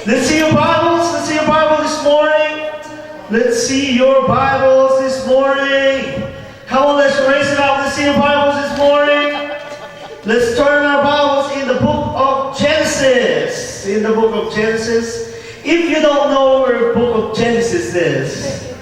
Let's see your Bibles. Let's see your Bible this morning. Let's see your Bibles this morning. Come on, let's raise it up. Let's see your Bibles this morning. Let's turn our Bibles in the book of Genesis. In the book of Genesis. If you don't know where the book of Genesis is,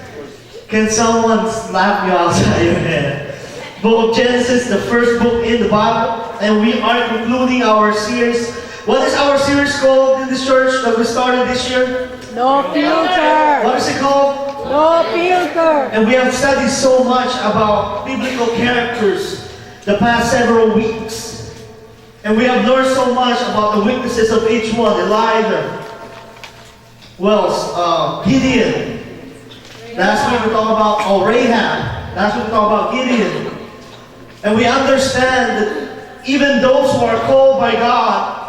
can someone slap you outside your head? Book of Genesis, the first book in the Bible, and we are concluding our series. What is our series called in this church that we started this year? No filter. What is it called? No filter. And we have studied so much about biblical characters the past several weeks. And we have learned so much about the weaknesses of each one. Elijah, Gideon. Last week we talked about Rahab. Last week we talked about Gideon. And we understand that even those who are called by God,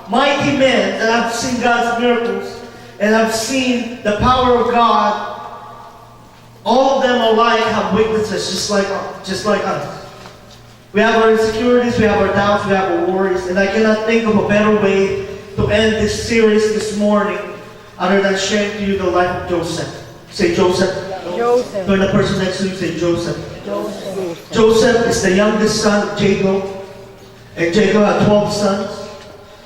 mighty men that have seen God's miracles and have seen the power of God, all of them alike have weaknesses just like us. We have our insecurities, we have our doubts, we have our worries, and I cannot think of a better way to end this series this morning other than sharing to you the life of Joseph. Say Joseph. Joseph. Turn the person next to you, say Joseph. Joseph. Joseph is the youngest son of Jacob, and Jacob had 12 sons.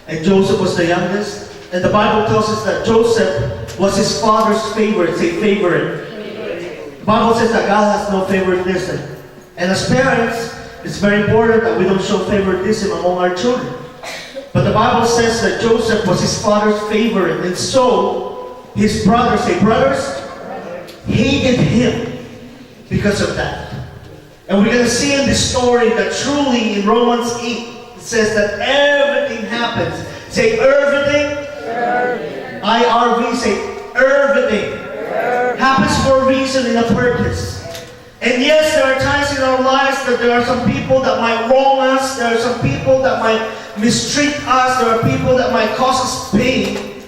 And Joseph was the youngest. And the Bible tells us that Joseph was his father's favorite. Say favorite. The Bible says that God has no favoritism. And as parents, it's very important that we don't show favoritism among our children. But the Bible says that Joseph was his father's favorite. And so, his brothers, say brothers, hated him because of that. And we're going to see in this story that truly in Romans 8, it says that everything happens. Say everything. IRV, say everything. Happens for a reason and a purpose. And yes, there are times in our lives that there are some people that might wrong us. There are some people that might mistreat us. There are people that might cause us pain.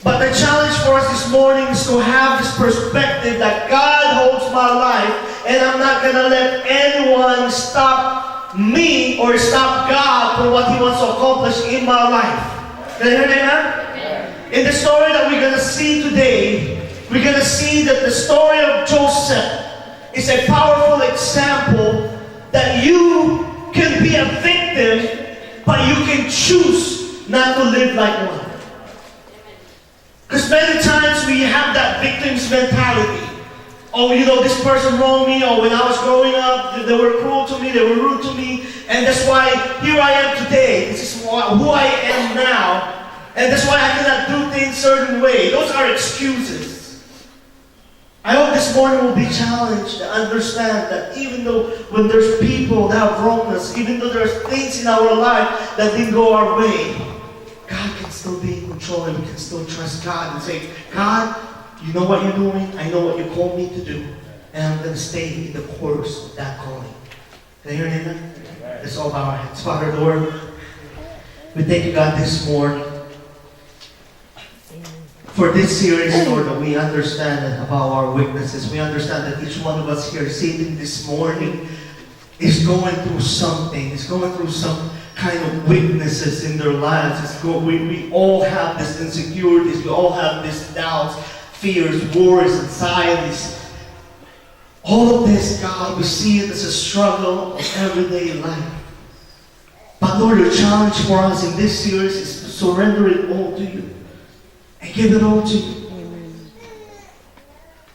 But the challenge for us this morning is to have this perspective that God holds my life, and I'm not going to let anyone stop me or stop God from what He wants to accomplish in my life. Can you hear me, man? In the story that we're going to see today, we're going to see that the story of Joseph is a powerful example that you can be a victim, but you can choose not to live like one. Because many times we have that victim's mentality. Oh, you know, this person wronged me. Or when I was growing up, they were cruel to me, they were rude to me. And that's why here I am today. This is who I am now. And that's why I cannot do things a certain way. Those are excuses. I hope this morning we'll be challenged to understand that even though when there's people that have wronged us, even though there's things in our life that didn't go our way, God can still be in control, and we can still trust God and say, God, you know what you're doing, I know what you called me to do, and I'm going to stay in the course of that calling. Can you hear me, amen? Let's all bow our heads. Father, Lord, we thank you, God, this morning for this series, Lord, that we understand about our weaknesses. We understand that each one of us here sitting this morning is going through something, is going through some kind of weaknesses in their lives. We all have these insecurities, we all have these doubts, fears, worries, anxieties. All of this, God, we see it as a struggle of everyday life. But Lord, your challenge for us in this series is to surrender it all to you and give it all to you. Amen.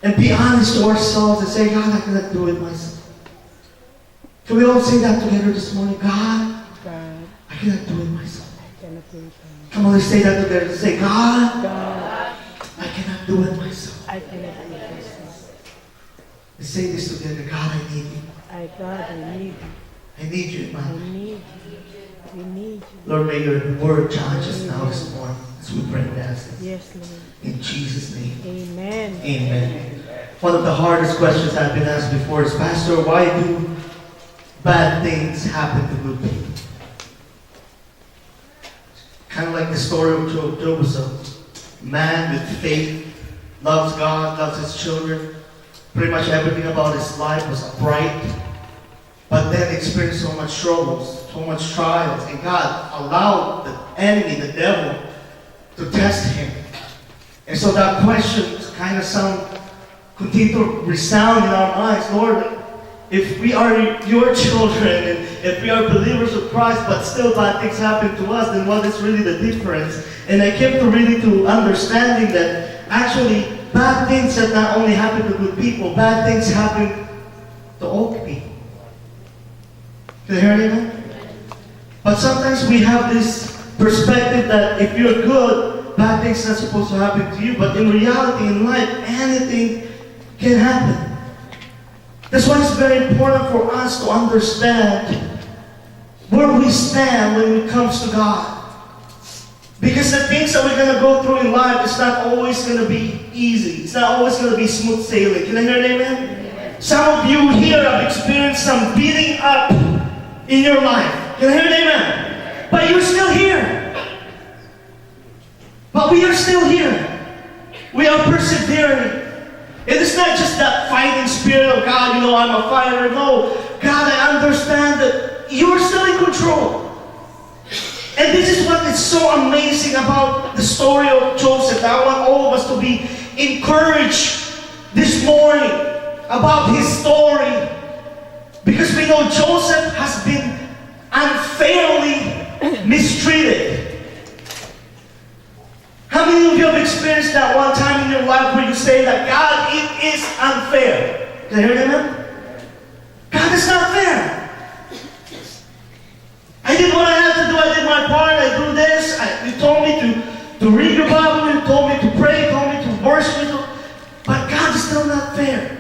And be honest to ourselves and say, God, I cannot do it myself. Can we all say that together this morning? God, I cannot do it myself. Come on, let's say that together. Say, God, I cannot do it myself. I cannot do it myself. Let's say this together. God, I need you. God, I need you. I need you in my life. I need you. We need you. Lord, may your word challenge us now this morning as we pray and ask this. Yes, Lord. In Jesus' name. Amen. Amen. One of the hardest questions I've been asked before is, Pastor, why do bad things happen to good people? Kind of like the story of Joseph. Man with faith, loves God, loves his children. Pretty much everything about his life was upright. But then experienced so much troubles, so much trials. And God allowed the enemy, the devil, to test him. And so that question kind of continue to resound in our minds. Lord, if we are your children and if we are believers of Christ, but still bad things happen to us, then what is really the difference? And I came to understanding that actually bad things have not only happened to good people, bad things happen to all people. Can you hear me, man? But sometimes we have this perspective that if you're good, bad things are not supposed to happen to you. But in reality, in life, anything can happen. That's why it's very important for us to understand where we stand when it comes to God. Because the things that we're going to go through in life is not always going to be easy. It's not always going to be smooth sailing. Can I hear an amen? Some of you here have experienced some beating up in your life. Can I hear an amen? But you're still here. But we are still here. We are persevering. It is not just that fighting spirit of God, I'm a fighter. No, God, I understand that you are still in control. And this is what is so amazing about the story of Joseph. I want all of us to be encouraged this morning about his story. Because we know Joseph has been unfairly mistreated. How many of you have experienced that one time in your life where you say that, God, it is unfair? Can you hear that, man? God is not fair. I did what I had to do. I did my part. I do this. You told me to read your Bible. You told me to pray. You told me to worship. But God is still not fair.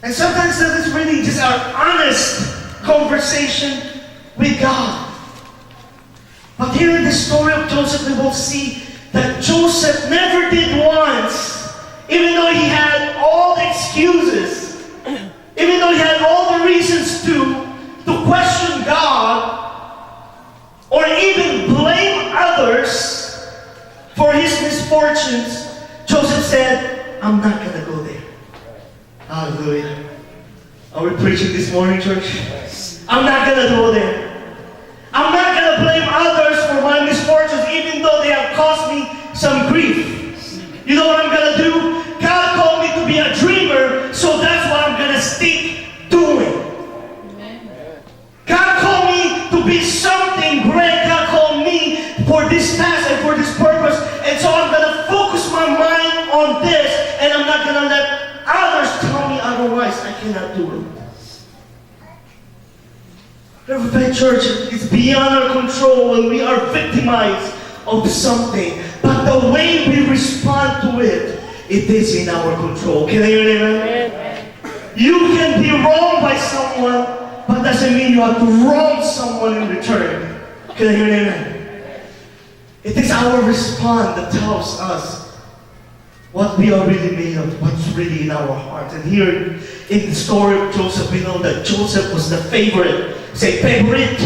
And sometimes that is really just our honest conversation with God. But here in the story of Joseph, we will see that Joseph never did once, even though he had all the excuses, even though he had all the reasons to question God, or even blame others for his misfortunes, Joseph said, I'm not going to go there. Hallelujah. Are we preaching this morning, church? I'm not going to go there. I'm not going to blame others for my misfortunes, even though they have caused me some grief. You know what I'm going to do? God called me to be a dreamer, so that's what I'm going to stick doing. God called me to be something great. God called me for this task and for this purpose. And so I'm going to focus my mind on this, and I'm not going to let others tell me otherwise. I cannot do it. Everybody, church, it's beyond our control when we are victimized of something. But the way we respond to it, it is in our control. Can I hear it, amen? You can be wronged by someone, but doesn't mean you have to wrong someone in return. Can I hear it, amen? It is our response that tells us what we are really made of, what's really in our heart. And here in the story of Joseph, we know that Joseph was the favorite. Say favorite.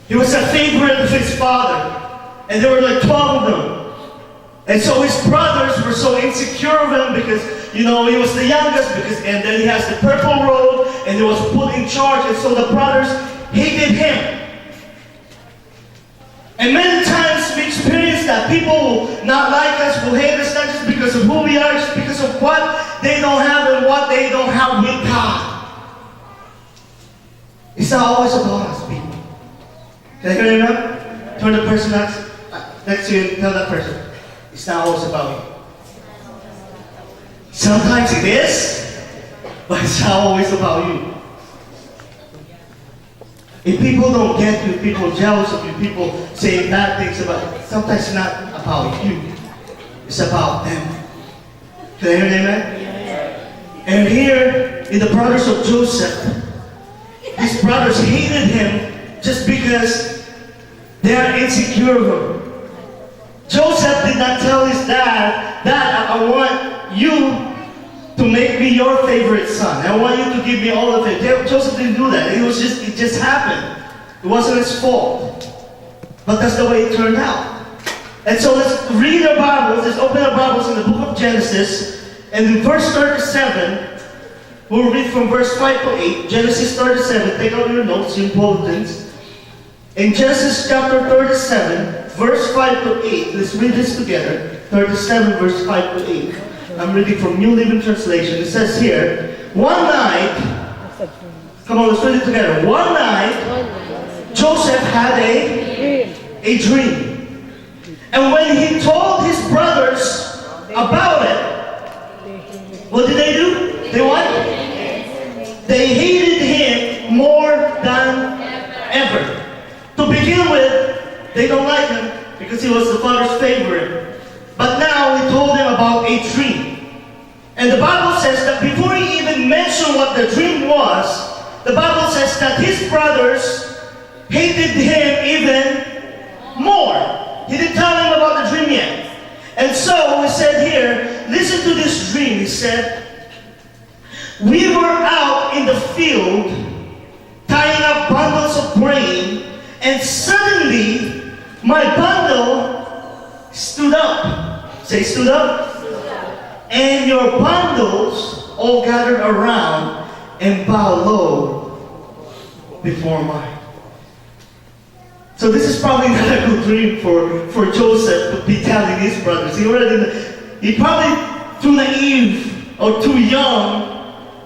He was a favorite of his father. And there were like 12 of them. And so his brothers were so insecure of him because, he was the youngest, and then he has the purple robe, and he was put in charge. And so the brothers hated him. And many times we experience that. People will not like us, will hate us, not just because of who we are, just because of what they don't have and what they don't have with God. It's not always about us, people. Can I hear you now? Turn the person next to you and tell that person, it's not always about you. Sometimes it is, but it's not always about you. If people don't get you, people are jealous of you, people saying bad things about you, sometimes it's not about you. It's about them. Can I hear an amen? And here, in the brothers of Joseph, his brothers hated him just because they are insecure of him. Joseph did not tell his dad, Dad, I want you to make me your favorite son. I want you to give me all of it. Joseph didn't do that. It just happened. It wasn't his fault. But that's the way it turned out. And so let's read our Bibles. Let's open our Bibles in the book of Genesis. And in verse 37, we'll read from verse 5 to 8. Genesis 37. Take out your notes, your bulletins. In Genesis chapter 37, verse 5 to 8. Let's read this together. 37, verse 5 to 8. I'm reading from New Living Translation. It says here, one night, That's a dream. come on, let's read it together. One night, Joseph had a dream. And when he told his brothers about it, what did they do? They what? They hated him more than ever. To begin with, they don't like him because he was the father's favorite. But now he told them about a dream. And the Bible says that before he even mentioned what the dream was, the Bible says that his brothers hated him even more. He didn't tell him about the dream yet. And so he said here, listen to this dream. He said, we were out in the field tying up bundles of grain, and suddenly my bundle stood up. Say, stood up. And your bundles all gathered around and bowed low before mine. So this is probably not a good dream for Joseph to be telling his brothers. He probably too naive or too young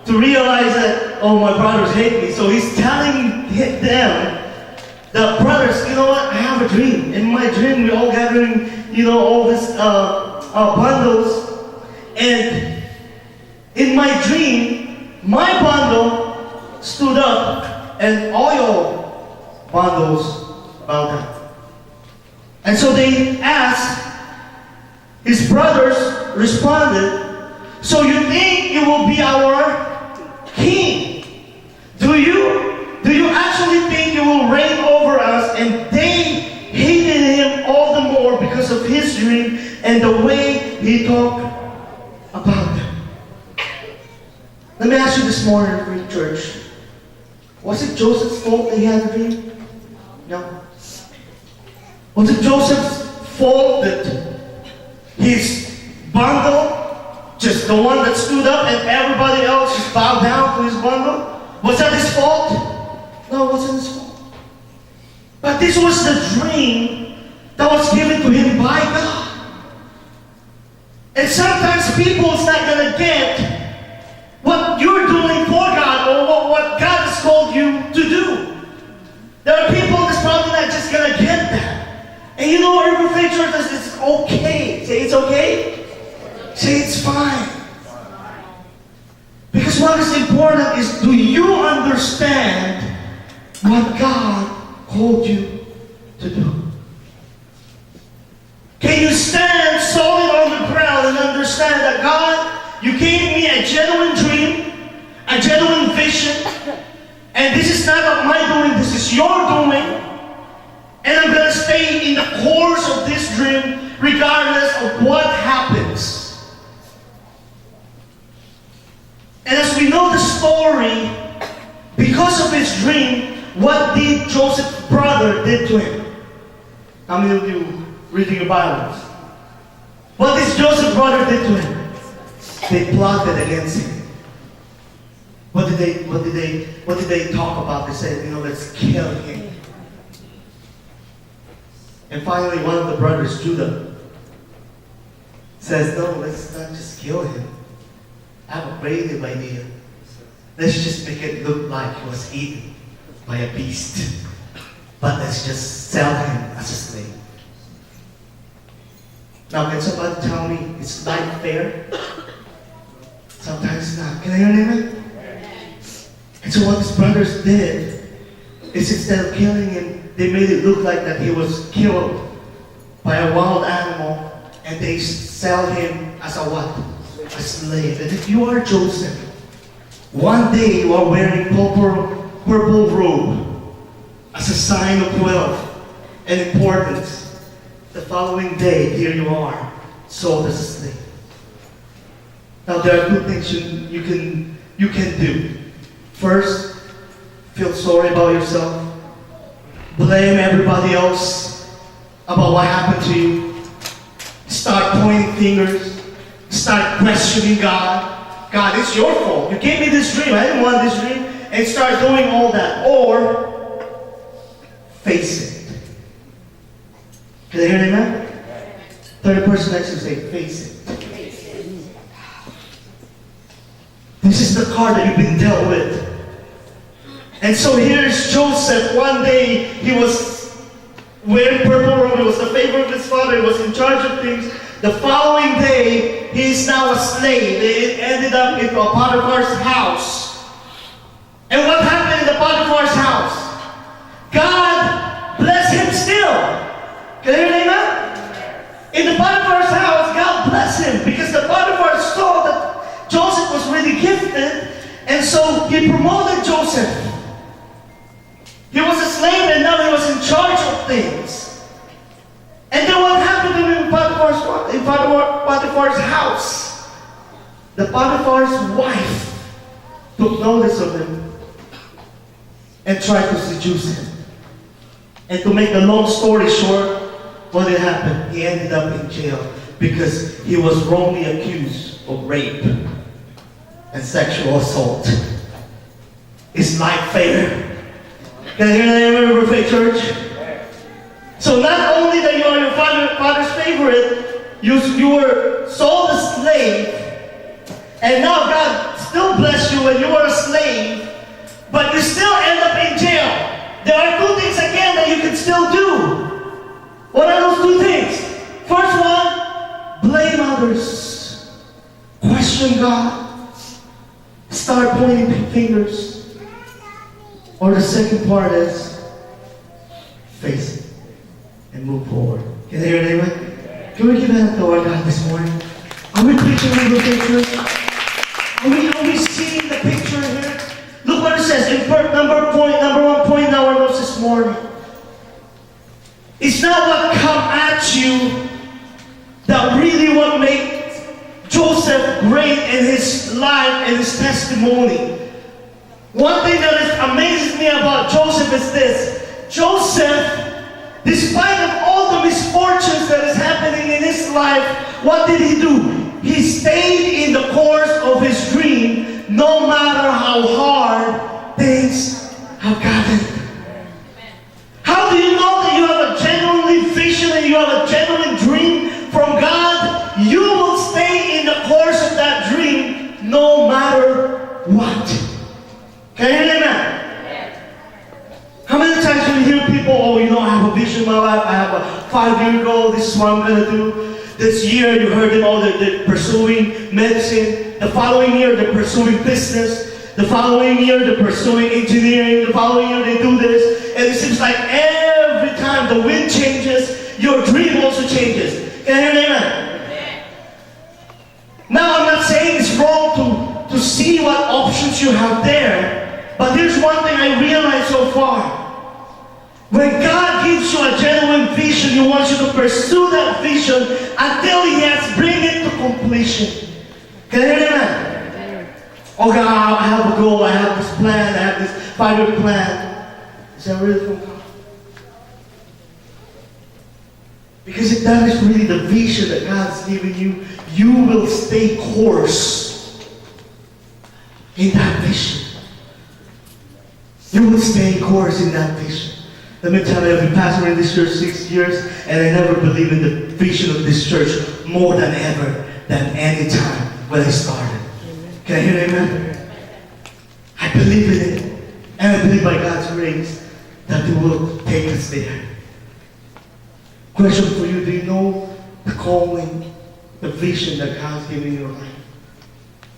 to realize that, oh, my brothers hate me. So he's telling them, the brothers, you know what, I have a dream. In my dream, we're all gathering, all these bundles. And in my dream, my bundle stood up and all your bundles bowed down. And so they asked, his brothers responded, so you think you will be our king? Do you actually think you will reign over us? And they hated him all the more because of his dream and the way he talked about them. Let me ask you this morning, Free Church. Was it Joseph's fault that he had a dream? No. Was it Joseph's fault that his bundle, just the one that stood up and everybody else just bowed down to his bundle? Was that his fault? No, it wasn't his fault. But this was the dream that was given to him by God. And sometimes people's not going to get what you're doing for God or what God has called you to do. There are people that's probably not just going to get that. And Urban Faith Church says it's okay. Say it's okay. Say it's fine. Because what is important is, do you understand what God called you to do? Can you stand solid on the ground and understand that, God, you gave me a genuine dream, a genuine vision, and this is not of my doing, this is your doing, and I'm going to stay in the course of this dream regardless of what happens. And as we know the story, because of his dream, what did Joseph's brother did to him? How many of you reading your Bibles? What did Joseph's brother did to him? They plotted against him. What did they talk about? They said, let's kill him. And finally, one of the brothers, Judah, says, no, let's not just kill him. I have a creative idea. Let's just make it look like he was eaten by a beast. But let's just sell him as a slave. Now, can somebody tell me, is life fair? Sometimes not. Can I hear an amen? And so what his brothers did is, instead of killing him, they made it look like that he was killed by a wild animal, and they sell him as a what? A slave. And if you are Joseph, one day you are wearing purple robe as a sign of wealth and importance. The following day, here you are, sold as a slave. Now there are two things you can do. First, feel sorry about yourself. Blame everybody else about what happened to you. Start pointing fingers. Start questioning God. God, it's your fault. You gave me this dream. I didn't want this dream. And start doing all that. Or face it. Can I hear an amen? Tell the person next to you, say, face it. This is the card that you've been dealt with. And so here's Joseph. One day he was wearing purple robe. He was the favorite of his father. He was in charge of things. The following day, he is now a slave. They ended up in Potiphar's house. And what happened in the Potiphar's house? God blessed him still. Can you hear me now? In the Potiphar's house, God blessed him because the Potiphar saw that Joseph was really gifted, and so he promoted Joseph. He was a slave and now he was in charge of things. And then what happened to him in Potiphar's house? The Potiphar's wife took notice of him and tried to seduce him. And to make the long story short, what had happened? He ended up in jail because he was wrongly accused of rape and sexual assault. Is life fair? Can I hear that amen, Faith Church? So not only that you are your father's favorite, you were sold a slave, and now God still bless you when you were a slave, but you still end up in jail. There are two things again that you can still do. What are those two things? First one, blame others. Question God. Start pointing fingers. Or the second part is, face it and move forward. Can you hear it, amen? Can we give a hand to our God this morning? Are we preaching in the picture? Are we seeing the picture here? Look what it says in number one point in our notes this morning. It's not what come at you that really what made Joseph great in his life and his testimony. One thing that amazes me about Joseph is this. Joseph, despite of all the misfortunes that is happening in his life, what did he do? He stayed in the course of his dream, no matter how hard things have gotten. How do you know that you have a genuine vision and you have a genuine dream from God? You will stay in the course of that dream no matter what. Can you hear that? How many times do you hear people, oh, you know, I have a vision in my life, I have a 5-year goal, this is what I'm going to do. This year, you heard them all, they're pursuing medicine. The following year, they're pursuing business. The following year, they're pursuing engineering. The following year, they do this. And it seems like every time the wind changes, your dream also changes. Can you hear me, amen? Now, I'm not saying it's wrong to see what options you have there. But there's one thing I realized so far. When God gives you a genuine vision, He wants you to pursue that vision until He has bring it to completion. Can you hear me, amen? Oh God, I have a goal, I have this plan, I have this 5-year plan. Is that really from God? Because if that is really the vision that God's giving you, you will stay course in that vision. You will stay course in that vision. Let me tell you, I've been pastoring this church 6 years, and I never believed in the vision of this church more than ever, than any time when I started. Amen. Can I hear an amen? I believe in it, and I believe by God's grace that He will take us there. Question for you, do you know the calling, the vision that God's giving your life?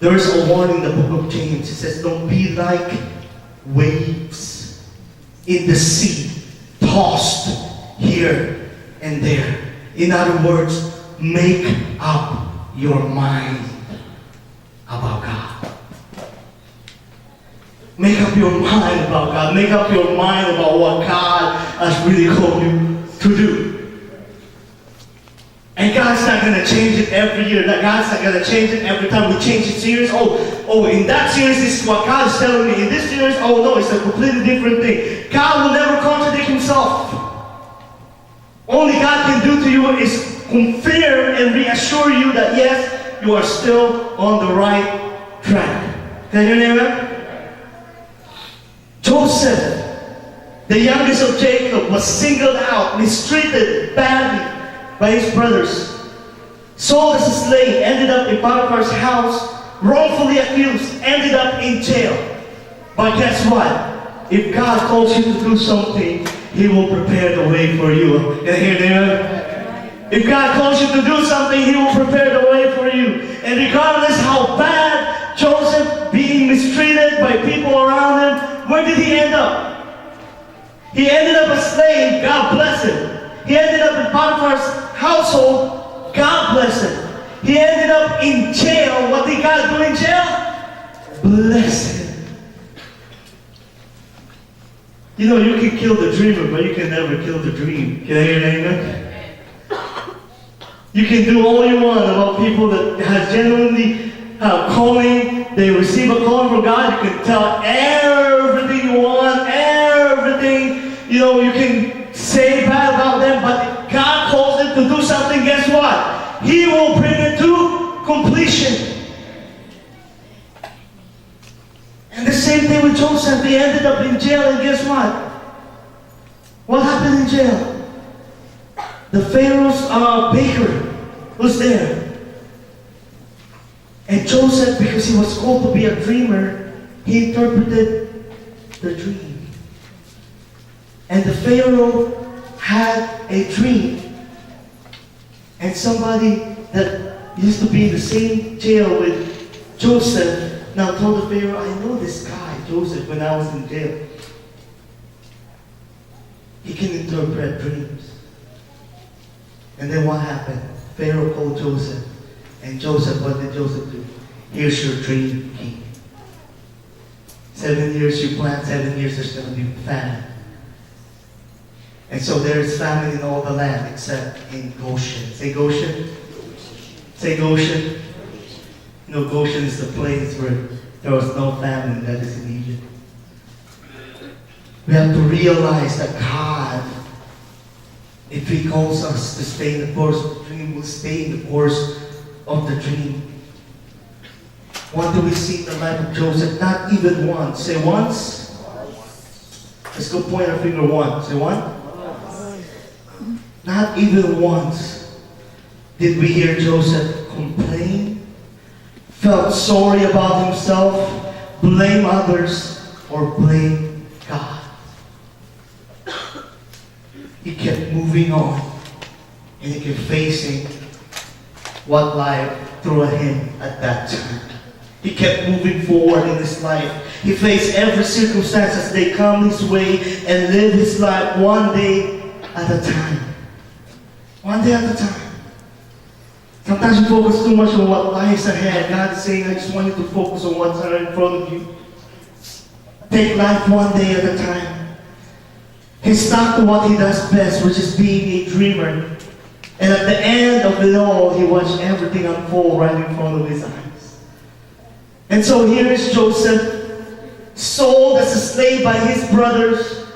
There is a warning in the book of James. It says, don't be like waves in the sea, tossed here and there. In other words, make up your mind about God. Make up your mind about God. Make up your mind about what God has really called you to do. And God's not going to change it every year. God's not going to change it every time we change the series. Oh, in that series, this is what God is telling me. In this series, oh no, it's a completely different thing. God will never contradict Himself. Only God can do to you is confirm and reassure you that yes, you are still on the right track. Can you hear me? Joseph The youngest of Jacob was singled out, mistreated badly by his brothers. Sold as a slave, ended up in Potiphar's house, wrongfully accused, ended up in jail. But guess what? If God calls you to do something, He will prepare the way for you. Can I hear that? If God calls you to do something, He will prepare the way for you. And regardless how bad Joseph being mistreated by people around him, where did he end up? He ended up a slave, God bless him. He ended up in Potiphar's household, God bless him. He ended up in jail. What did God do in jail? Bless him. You know, you can kill the dreamer, but you can never kill the dream. Can I hear an amen? You can do all you want about people that has genuinely calling. They receive a calling from God. You can tell everything you want, everything. You know, you can say bad about them, but God calls them to do something. Guess what? He will bring it to completion. And the same thing with Joseph. He ended up in jail, and guess what? What happened in jail? The Pharaoh's baker was there. And Joseph, because he was called to be a dreamer, he interpreted the dream. And the Pharaoh had a dream. And somebody that used to be in the same jail with Joseph now told the Pharaoh, I know this guy, Joseph, when I was in jail. He can interpret dreams. And then what happened? Pharaoh called Joseph. And Joseph, what did Joseph do? Here's your dream, king. 7 years you plant, 7 years there's going to be famine. And so there is famine in all the land except in Goshen. Say Goshen. Say Goshen. No, Goshen is the place where there was no famine, that is in Egypt. We have to realize that God, if He calls us to stay in the course of the dream, we'll stay in the course of the dream. What do we see in the life of Joseph? Not even once. Say once. Let's go point our finger once. Say one. Not even once did we hear Joseph complain, felt sorry about himself, blame others, or blame God. He kept moving on, and he kept facing what life threw at him at that time. He kept moving forward in his life. He faced every circumstance as they come his way and lived his life one day at a time. One day at a time. Sometimes you focus too much on what lies ahead. God is saying, I just want you to focus on what's right in front of you. Take life one day at a time. He stuck to what he does best, which is being a dreamer. And at the end of it all, he watched everything unfold right in front of his eyes. And so here is Joseph, sold as a slave by his brothers,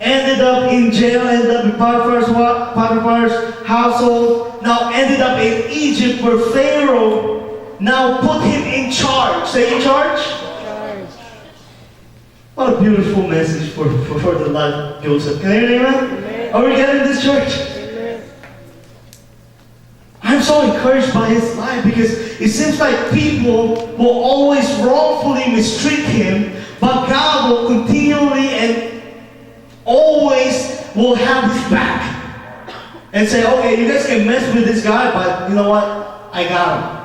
ended up in jail, ended up in Potiphar's household, now ended up in Egypt where Pharaoh now put him in charge. Say in charge? What a beautiful message for the life of Joseph. Can I hear an amen? Are we getting this, church? I'm so encouraged by his life because it seems like people will always wrongfully mistreat him, but God will continually and always will have his back and say, okay, you guys can mess with this guy, but you know what? I got him.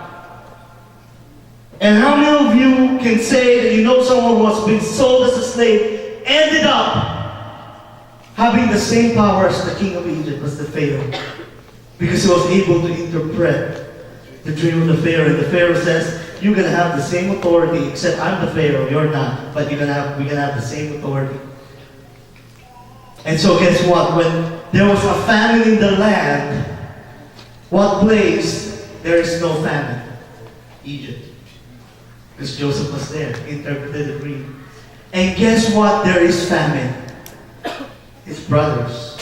And how many of you can say that you know someone who has been sold as a slave, ended up having the same power as the king of Egypt, as the Pharaoh? Because he was able to interpret the dream of the Pharaoh. And the Pharaoh says, you're going to have the same authority, except I'm the Pharaoh, you're not. But we're going to have the same authority. And so guess what? When there was a famine in the land, what place there is no famine? Egypt. Because Joseph was there, interpreted the dream. And guess what? There is famine. His brothers.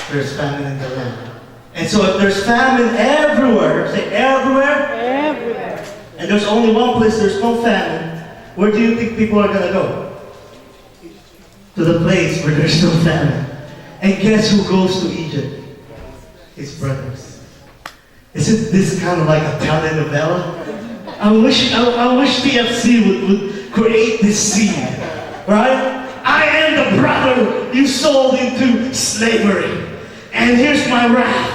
There's famine in the land. And so if there's famine everywhere, say everywhere? Everywhere. And there's only one place there's no famine, where do you think people are going to go? to the place where there's no famine. And guess who goes to Egypt? His brothers. Isn't this kind of like a telenovela? I wish TFC would create this scene, right? I am the brother you sold into slavery, and here's my wrath.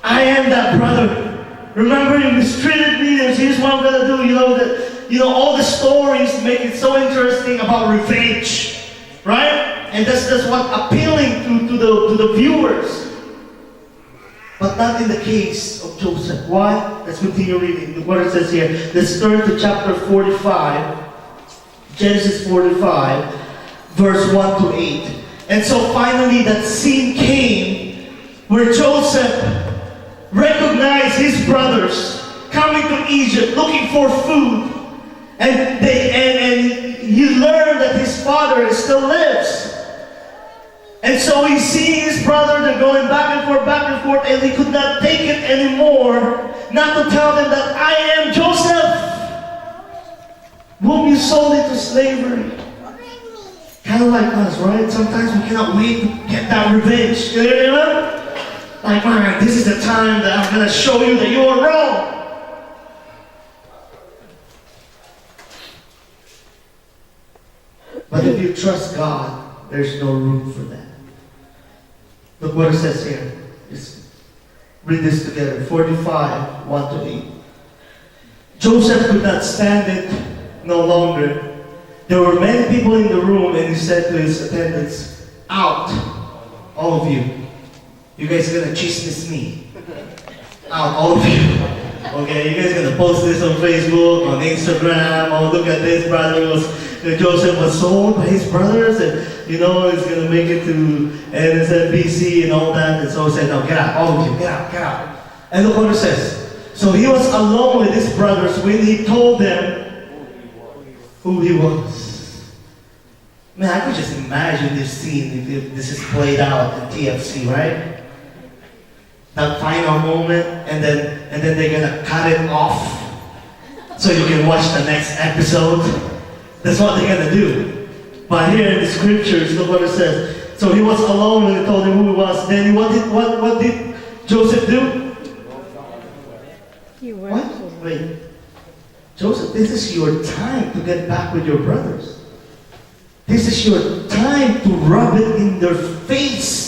I am that brother. Remember, you mistreated me, and here's what I'm gonna do. All the stories make it so interesting about revenge, right? And that's what appealing to the viewers. But not in the case of Joseph. Why? Let's continue reading what it says here. Let's turn to chapter 45, Genesis 45, verse 1 to 8. And so finally that scene came where Joseph recognized his brothers coming to Egypt looking for food. And he learned that his father still lives. And so he's seeing his brother, they're going back and forth, and he could not take it anymore. Not to tell them that I am Joseph, whom you sold into slavery. Kind of like us, right? Sometimes we cannot wait to get that revenge. You know? Like, man, this is the time that I'm going to show you that you are wrong. But if you trust God, there's no room for that. Look what it says here. Just read this together. 45, 1 to 8. Joseph could not stand it no longer. There were many people in the room, and he said to his attendants, out, all of you. You guys are going to chismis me. Out, all of you. Okay, you guys are going to post this on Facebook, on Instagram. Oh, look at this, Joseph was sold by his brothers, and he's going to make it to NSNBC and all that. And so he said, no, get out, all of you, get out. And look what it says. So he was alone with his brothers when he told them who he was. Man, I could just imagine this scene if this is played out in TFC, right? That final moment, and then they're gonna cut it off so you can watch the next episode. That's what they're gonna do. But here in the scriptures, look what it says. So he was alone when he told him who he was. Then what did Joseph do? He What? went. Wait. Joseph, this is your time to get back with your brothers. This is your time to rub it in their face.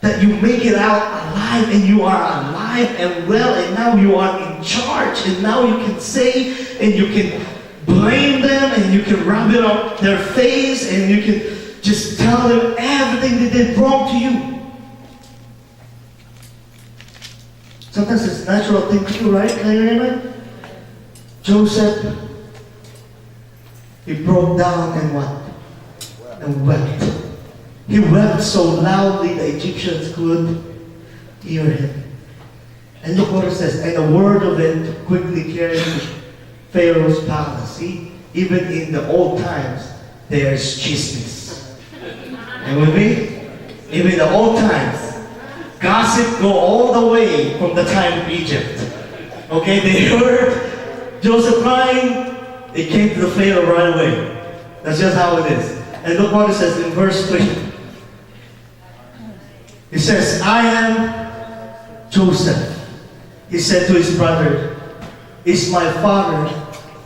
That you make it out alive, and you are alive and well, and now you are in charge, and now you can say, and you can blame them, and you can rub it up their face, and you can just tell them everything they did wrong to you. Sometimes it's a natural thing to do, right? Amen? Joseph, he broke down and what? And wept. He wept so loudly the Egyptians could hear him. And look what it says. And the word of it quickly carried to Pharaoh's palace. See, even in the old times, there's chismis. And with me, even in the old times, gossip go all the way from the time of Egypt. Okay, they heard Joseph crying, they came to the Pharaoh right away. That's just how it is. And look what it says in verse 3. It says, I am Joseph. He said to his brother, is my father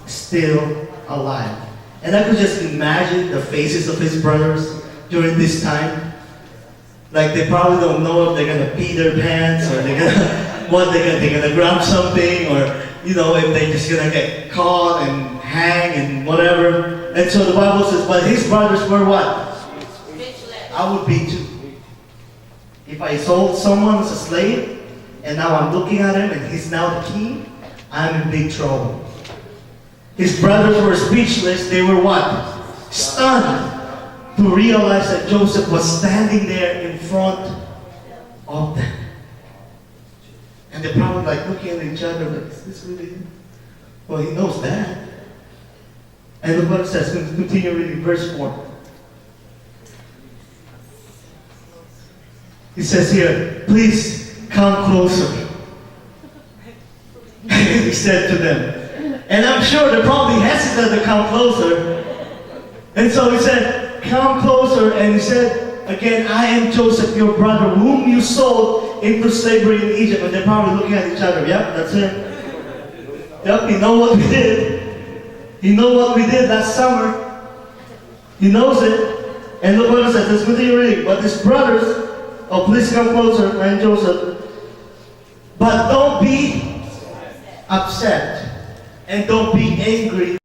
still alive? And I could just imagine the faces of his brothers during this time. Like they probably don't know if they're going to pee their pants, or they're going to grab something, or if they're just going to get caught and hang and whatever. And so the Bible says, but his brothers were what? I would be too. If I sold someone as a slave, and now I'm looking at him and he's now the king, I'm in big trouble. His brothers were speechless. They were what? Stunned to realize that Joseph was standing there in front of them. And they're probably like looking at each other like, is this really him? Well, he knows that. And look what it says. Continue reading verse 4. He says here, please come closer. He said to them. And I'm sure they're probably hesitant to come closer. And so he said, said, come closer, and he said, again, I am Joseph, your brother, whom you sold into slavery in Egypt. And they're probably looking at each other. Yep, that's him. Yep, he knows what we did. He knows what we did last summer. He knows it. And look what it says. Let's continue reading. But his brothers, oh, please come closer, I am Joseph. But don't be upset and don't be angry.